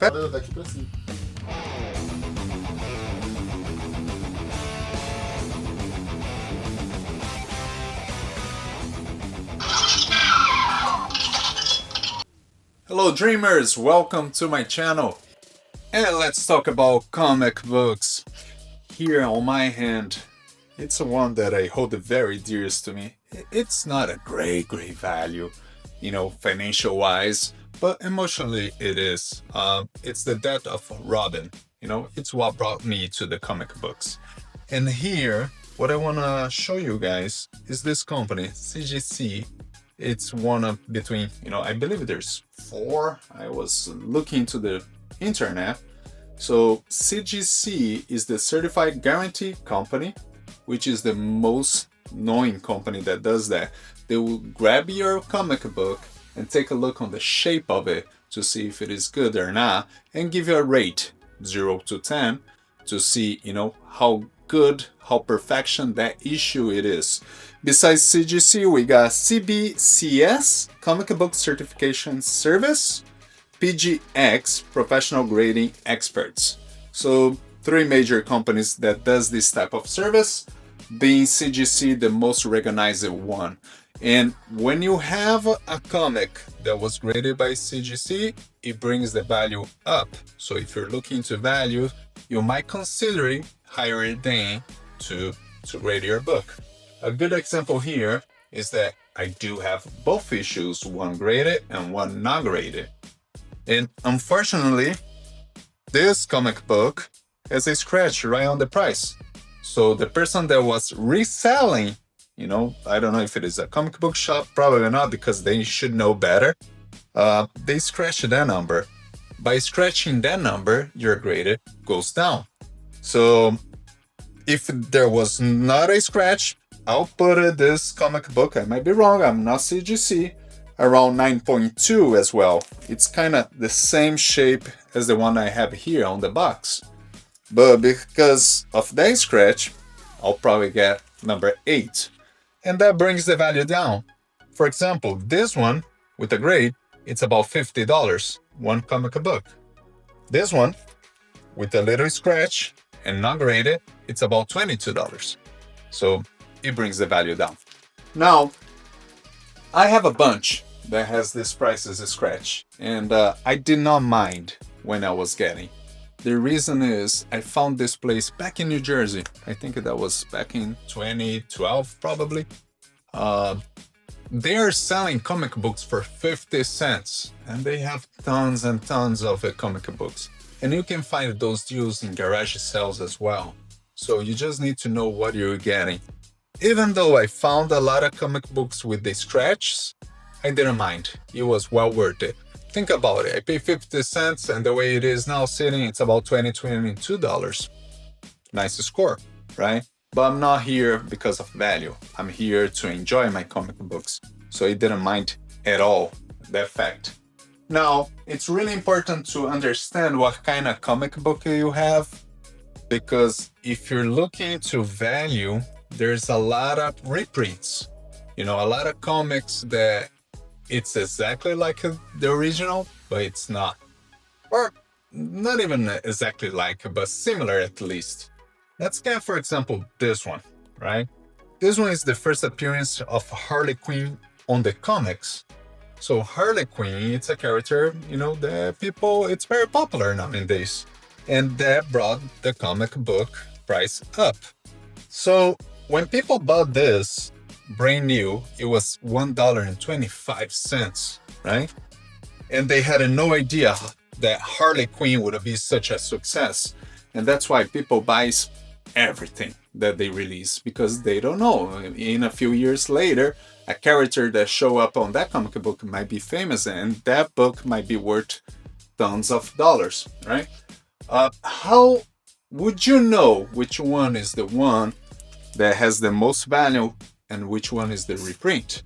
Daqui pra cima. Hello dreamers, welcome to my channel. And let's talk about comic books. Here on my hand, it's a one that I hold very dearest to me. It's not a great value, financial wise, but emotionally it is. It's the death of Robin. It's what brought me to the comic books. And here, what I want to show you guys is this company, CGC. It's one of between, I believe there's four. I was looking to the internet. So CGC is the Certified Guarantee Company, which is the most known company that does that. They will grab your comic book and take a look on the shape of it to see if it is good or not, and give you a rate 0 to 10 to see, how good, how perfection that issue it is. Besides CGC, we got CBCS, Comic Book Certification Service, PGX, Professional Grading Experts. So 3 major companies that does this type of service, being CGC the most recognized one. And when you have a comic that was graded by CGC, it brings the value up. So if you're looking to value, you might consider hiring them to grade your book. A good example here is that I do have both issues, one graded and one not graded. And unfortunately, this comic book has a scratch right on the price. So the person that was reselling, I don't know if it is a comic book shop, probably not, because they should know better. They scratched that number. By scratching that number, your graded goes down. So if there was not a scratch, I'll put this comic book, I might be wrong, I'm not CGC, around 9.2 as well. It's kind of the same shape as the one I have here on the box. But because of that scratch, I'll probably get number 8. And that brings the value down. For example, this one with a grade, it's about $50, one comic book. This one with a little scratch and not graded, it's about $22. So it brings the value down. Now, I have a bunch that has this price as a scratch, and I did not mind when I was getting. The reason is I found this place back in New Jersey. I think that was back in 2012 probably. They are selling comic books for 50 cents, and they have tons and tons of comic books. And you can find those deals in garage sales as well. So you just need to know what you're getting. Even though I found a lot of comic books with the scratches, I didn't mind. It was well worth it. Think about it. I pay 50 cents, and the way it is now sitting, it's about $22. Nice score, right? But I'm not here because of value. I'm here to enjoy my comic books. So I didn't mind at all that fact. Now, it's really important to understand what kind of comic book you have, because if you're looking to value, there's a lot of reprints. A lot of comics that it's exactly like the original, but it's not. Or not even exactly like, but similar at least. Let's get, for example, this one, right? This one is the first appearance of Harley Quinn on the comics. So Harley Quinn, it's a character, that it's very popular nowadays. And that brought the comic book price up. So when people bought this, brand new, it was $1.25, right? And they had no idea that Harley Quinn would be such a success. And that's why people buy everything that they release, because they don't know. In a few years later, a character that show up on that comic book might be famous, and that book might be worth tons of dollars, right? How would you know which one is the one that has the most value and which one is the reprint?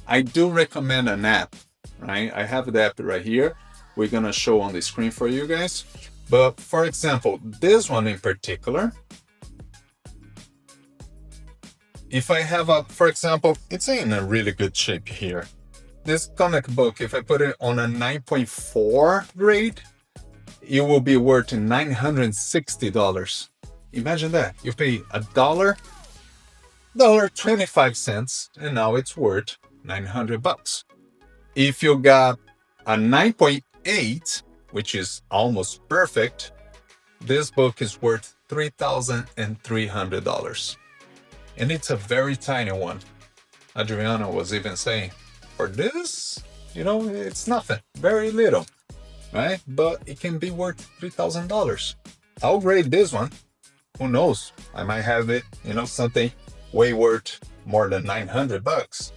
I do recommend an app, right? I have the app right here. We're gonna show on the screen for you guys. But for example, this one in particular, if I have for example, it's in a really good shape here. This comic book, if I put it on a 9.4 grade, it will be worth $960. Imagine that. You pay $1.25, and now it's worth $900. If you got a 9.8, which is almost perfect, this book is worth $3,300. And it's a very tiny one. Adriano was even saying, for this, it's nothing, very little, right? But it can be worth $3,000. I'll grade this one. Who knows? I might have it, something way worth more than $900.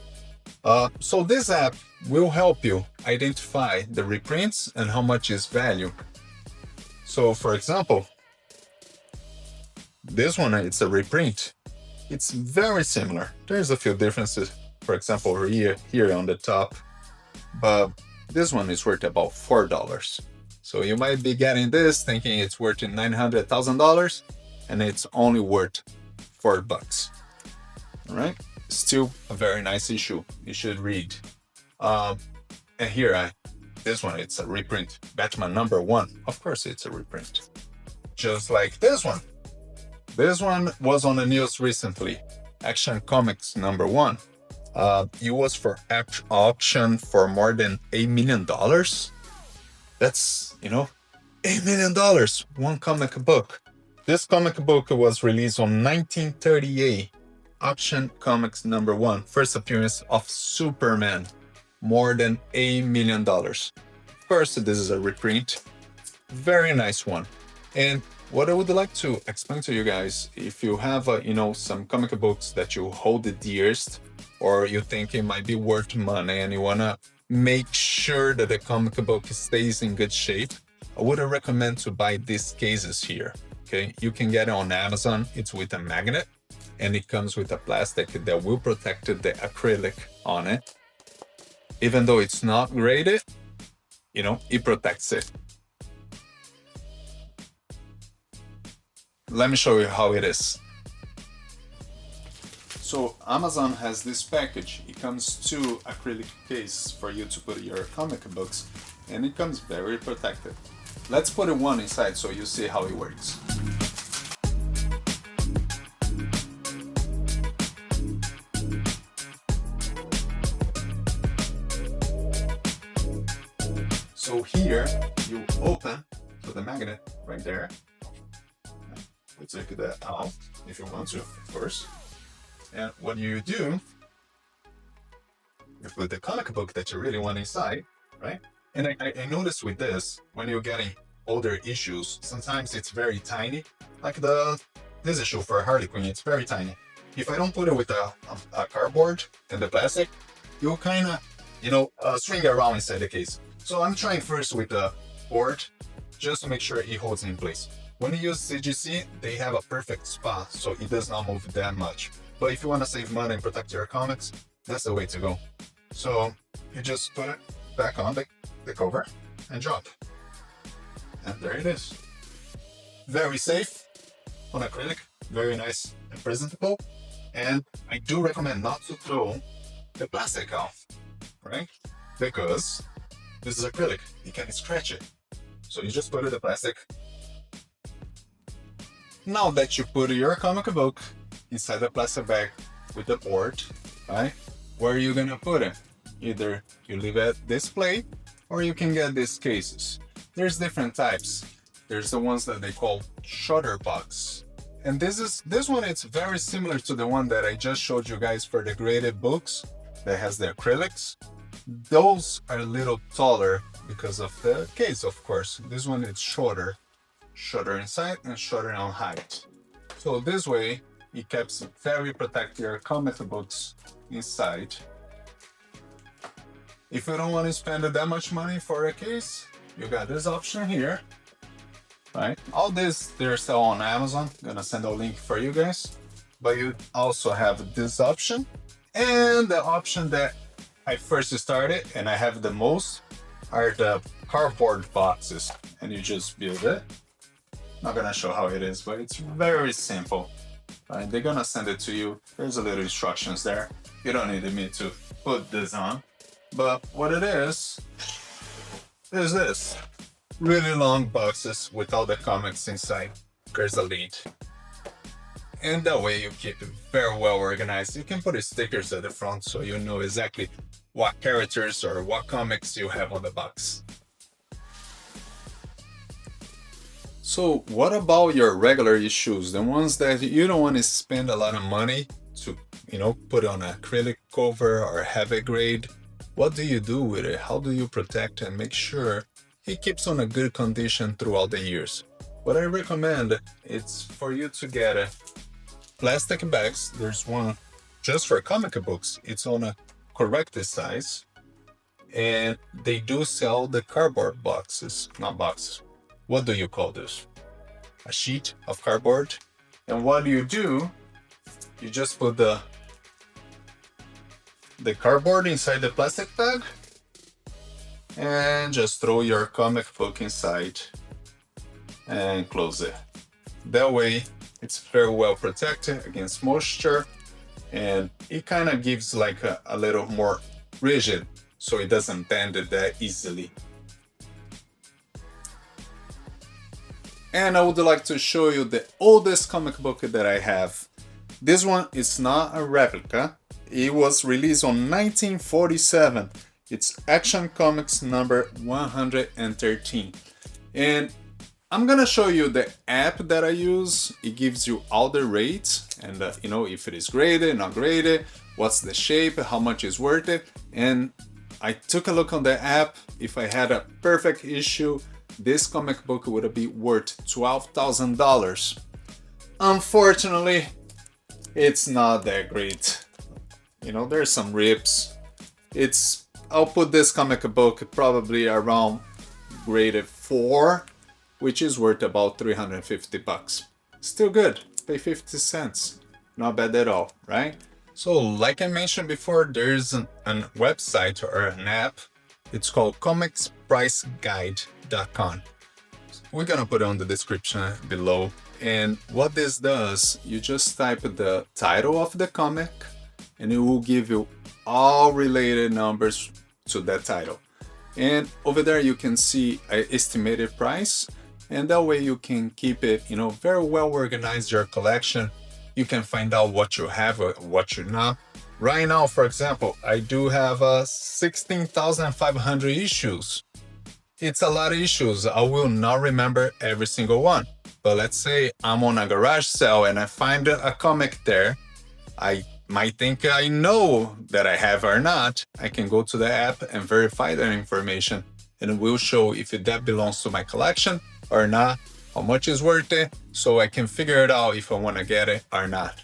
So this app will help you identify the reprints and how much is value. So for example, this one, it's a reprint. It's very similar. There's a few differences. For example, here on the top, but this one is worth about $4. So you might be getting this thinking it's worth $900,000, and it's only worth $4. All right, still a very nice issue. You should read. And here, this one, it's a reprint. Batman #1. Of course, it's a reprint. Just like this one. This one was on the news recently. Action Comics #1. It was for auction for more than $8 million. That's, $8 million, one comic book. This comic book was released on 1938. Action Comics #1. First appearance of Superman. More than $8 million. Of course, this is a reprint. Very nice one. And what I would like to explain to you guys, if you have, some comic books that you hold the dearest, or you think it might be worth money and you want to make sure that the comic book stays in good shape, I would recommend to buy these cases here. Okay, you can get it on Amazon. It's with a magnet, and it comes with a plastic that will protect the acrylic on it. Even though it's not graded, it protects it. Let me show you how it is. So Amazon has this package. It comes two acrylic cases for you to put your comic books, and it comes very protected. Let's put one inside so you see how it works. So here you open to the magnet right there. We take that out if you want to, of course. And what you do, you put the comic book that you really want inside, right? And I noticed with this, when you're getting older issues, sometimes it's very tiny. Like this issue for Harley Quinn, it's very tiny. If I don't put it with a cardboard and the plastic, you'll kind of, swing it around inside the case. So I'm trying first with the board, just to make sure it holds in place. When you use CGC, they have a perfect spot, so it does not move that much. But if you want to save money and protect your comics, that's the way to go. So you just put it back on the cover and drop. And there it is. Very safe on acrylic, very nice and presentable. And I do recommend not to throw the plastic off, right? Because this is acrylic, you can scratch it. So you just put it in the plastic. Now that you put your comic book inside the plastic bag with the board, right? Where are you gonna put it? Either you leave it display, or you can get these cases. There's different types. There's the ones that they call shutter box. And this one, it's very similar to the one that I just showed you guys for the graded books that has the acrylics. Those are a little taller because of the case, of course. This one is shorter inside and shorter on height. So this way, it keeps very protect your comic books inside. If you don't want to spend that much money for a case, you got this option here, right? All this, they're still on Amazon. I'm gonna send a link for you guys. But you also have this option, and the option that I first started and I have the most are the cardboard boxes, and you just build it. Not gonna show how it is, but it's very simple. Right? They're gonna send it to you. There's a little instructions there. You don't need me to put this on, but what it is this. really long boxes with all the comics inside. There's a lid. And that way you keep it very well organized. You can put stickers at the front so you know exactly what characters or what comics you have on the box. So what about your regular issues, the ones that you don't want to spend a lot of money to, put on an acrylic cover or heavy grade? What do you do with it? How do you protect and make sure it keeps on a good condition throughout the years? What I recommend is for you to get plastic bags. There's one just for comic books. It's on a correct size. And they do sell the cardboard boxes, not boxes. What do you call this? A sheet of cardboard. And what do? You just put the cardboard inside the plastic bag and just throw your comic book inside and close it. That way it's very well protected against moisture, and it kind of gives like a little more rigid so it doesn't bend that easily. And I would like to show you the oldest comic book that I have. This one is not a replica. It was released on 1947. It's Action Comics number 113. And I'm gonna show you the app that I use. It gives you all the rates and if it is graded, not graded, what's the shape, how much is worth it. And I took a look on the app. If I had a perfect issue, this comic book would be worth $12,000. Unfortunately, it's not that great. There's some rips. I'll put this comic book probably around graded 4, which is worth about $350. Still good. Pay 50 cents. Not bad at all, right? So like I mentioned before, there's a website or an app. It's called comicspriceguide.com. We're gonna put it on the description below. And what this does, you just type the title of the comic and it will give you all related numbers to that title. And over there you can see an estimated price, and that way you can keep it, very well organized, your collection. You can find out what you have or what you're not. Right now, for example, I do have 16,500 issues. It's a lot of issues. I will not remember every single one. But let's say I'm on a garage sale and I find a comic there. I might think I know that I have or not. I can go to the app and verify that information, and it will show if that belongs to my collection or not, how much is worth it, so I can figure it out if I want to get it or not.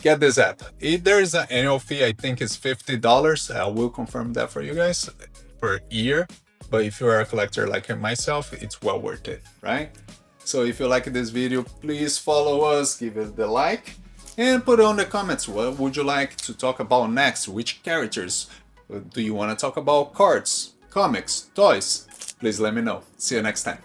Get this app. There is an annual fee, I think it's $50. I will confirm that for you guys per year. But if you are a collector like myself, it's well worth it, right? So if you like this video, please follow us, give it the like, and put it on the comments. What would you like to talk about next? Which characters? Do you want to talk about cards, comics, toys? Please let me know. See you next time.